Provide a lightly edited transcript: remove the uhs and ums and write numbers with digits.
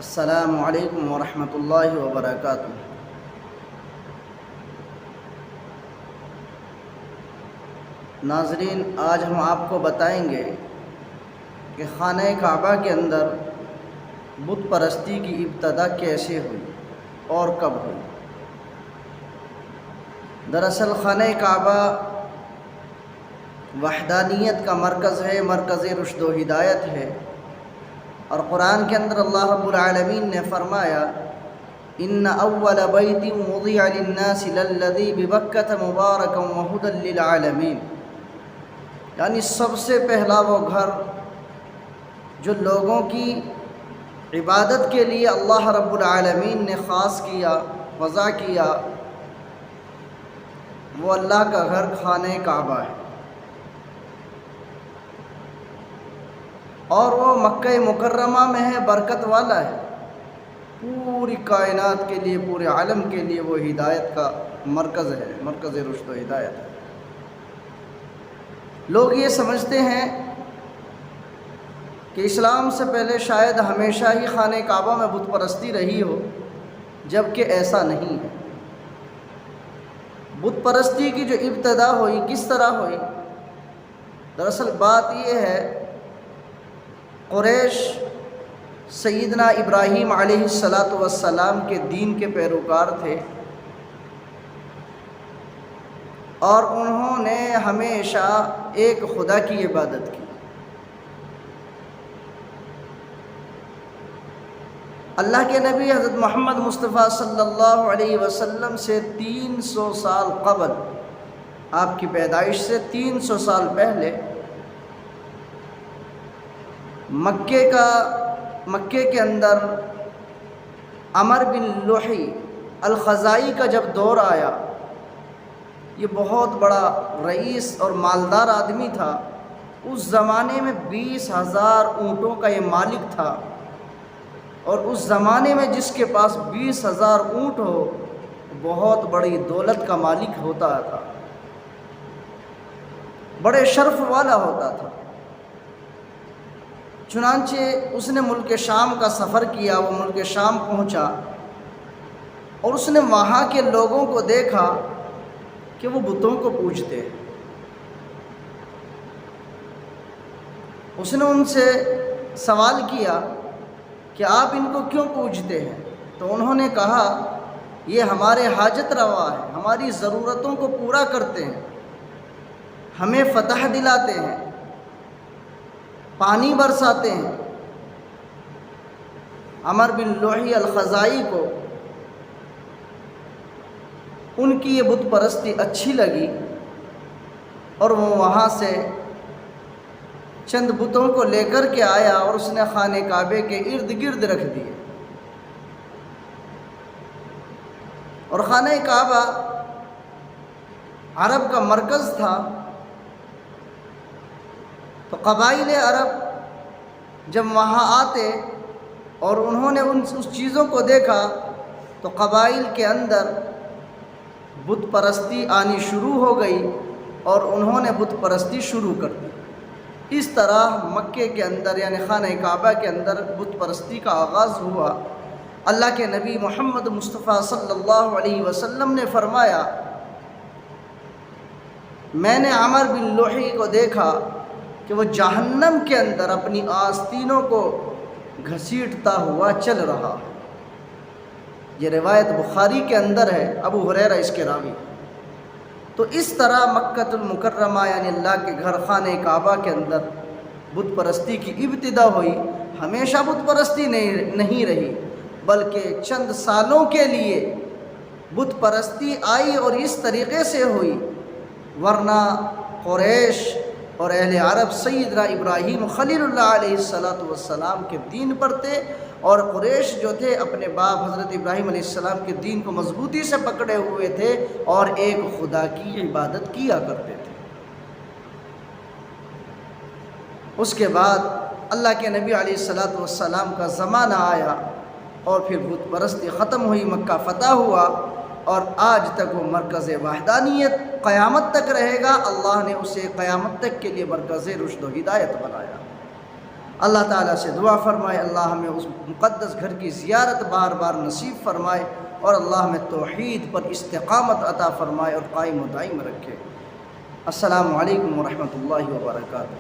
السلام علیکم ورحمۃ اللہ وبرکاتہ۔ ناظرین، آج ہم آپ کو بتائیں گے کہ خانہ کعبہ کے اندر بت پرستی کی ابتدا کیسے ہوئی اور کب ہوئی۔ دراصل خانہ کعبہ وحدانیت کا مرکز ہے، مرکز رشد و ہدایت ہے، اور قرآن کے اندر اللہ رب العالمین نے فرمایا ان اول بیت وضع للناس للذی ببکۃ مبارکا وہدی للعالمین، یعنی سب سے پہلا وہ گھر جو لوگوں کی عبادت کے لیے اللہ رب العالمین نے خاص کیا، وضع کیا، وہ اللہ کا گھر خانہ کعبہ ہے، اور وہ مکہ مکرمہ میں ہے، برکت والا ہے، پوری کائنات کے لیے، پورے عالم کے لیے وہ ہدایت کا مرکز ہے، مرکز رشد و ہدایت ہے۔ لوگ یہ سمجھتے ہیں کہ اسلام سے پہلے شاید ہمیشہ ہی خانہ کعبہ میں بت پرستی رہی ہو، جبکہ ایسا نہیں ہے۔ بت پرستی کی جو ابتدا ہوئی، کس طرح ہوئی؟ دراصل بات یہ ہے، قریش سیدنا ابراہیم علیہ السلام کے دین کے پیروکار تھے، اور انہوں نے ہمیشہ ایک خدا کی عبادت کی۔ اللہ کے نبی حضرت محمد مصطفیٰ صلی اللہ علیہ وسلم سے 300 سال قبل، آپ کی پیدائش سے 300 سال پہلے، مکے کے اندر عمر بن لوحی الخزائی کا جب دور آیا، یہ بہت بڑا رئیس اور مالدار آدمی تھا۔ اس زمانے میں 20,000 اونٹوں کا یہ مالک تھا، اور اس زمانے میں جس کے پاس 20,000 اونٹ ہو، بہت بڑی دولت کا مالک ہوتا تھا، بڑے شرف والا ہوتا تھا۔ چنانچہ اس نے ملک شام کا سفر کیا، وہ ملک شام پہنچا، اور اس نے وہاں کے لوگوں کو دیکھا کہ وہ بتوں کو پوجتے ہیں۔ اس نے ان سے سوال کیا کہ آپ ان کو کیوں پوجتے ہیں؟ تو انہوں نے کہا یہ ہمارے حاجت روا ہے، ہماری ضرورتوں کو پورا کرتے ہیں، ہمیں فتح دلاتے ہیں، پانی برساتے ہیں۔ عمر بن لوحی الخزائی کو ان کی یہ بت پرستی اچھی لگی، اور وہ وہاں سے چند بتوں کو لے کر کے آیا، اور اس نے خانہ کعبے کے ارد گرد رکھ دیے۔ اور خانہ کعبہ عرب کا مرکز تھا، تو قبائل عرب جب وہاں آتے اور انہوں نے اس چیزوں کو دیکھا، تو قبائل کے اندر بت پرستی آنی شروع ہو گئی، اور انہوں نے بت پرستی شروع کر دی۔ اس طرح مکے کے اندر، یعنی خانہ کعبہ کے اندر بت پرستی کا آغاز ہوا۔ اللہ کے نبی محمد مصطفیٰ صلی اللہ علیہ وسلم نے فرمایا، میں نے عمر بن لوحی کو دیکھا کہ وہ جہنم کے اندر اپنی آستینوں کو گھسیٹتا ہوا چل رہا ہے۔ یہ روایت بخاری کے اندر ہے، ابو ہریرہ اس کے راوی۔ تو اس طرح مکۃ المکرمہ، یعنی اللہ کے گھر خانہ کعبہ کے اندر بت پرستی کی ابتدا ہوئی۔ ہمیشہ بت پرستی نہیں رہی، بلکہ چند سالوں کے لیے بت پرستی آئی، اور اس طریقے سے ہوئی، ورنہ قریش اور اہل عرب سیدنا ابراہیم خلیل اللہ علیہ السلام کے دین پر تھے، اور قریش جو تھے اپنے باپ حضرت ابراہیم علیہ السلام کے دین کو مضبوطی سے پکڑے ہوئے تھے، اور ایک خدا کی عبادت کیا کرتے تھے۔ اس کے بعد اللہ کے نبی علیہ السلام کا زمانہ آیا، اور پھر بت پرستی ختم ہوئی، مکہ فتح ہوا، اور آج تک وہ مرکز وحدانیت قیامت تک رہے گا۔ اللہ نے اسے قیامت تک کے لیے مرکز رشد و ہدایت بنایا۔ اللہ تعالیٰ سے دعا فرمائے اللہ ہمیں اس مقدس گھر کی زیارت بار بار نصیب فرمائے، اور اللہ ہمیں توحید پر استقامت عطا فرمائے اور قائم و دائم رکھے۔ السلام علیکم ورحمۃ اللہ وبرکاتہ۔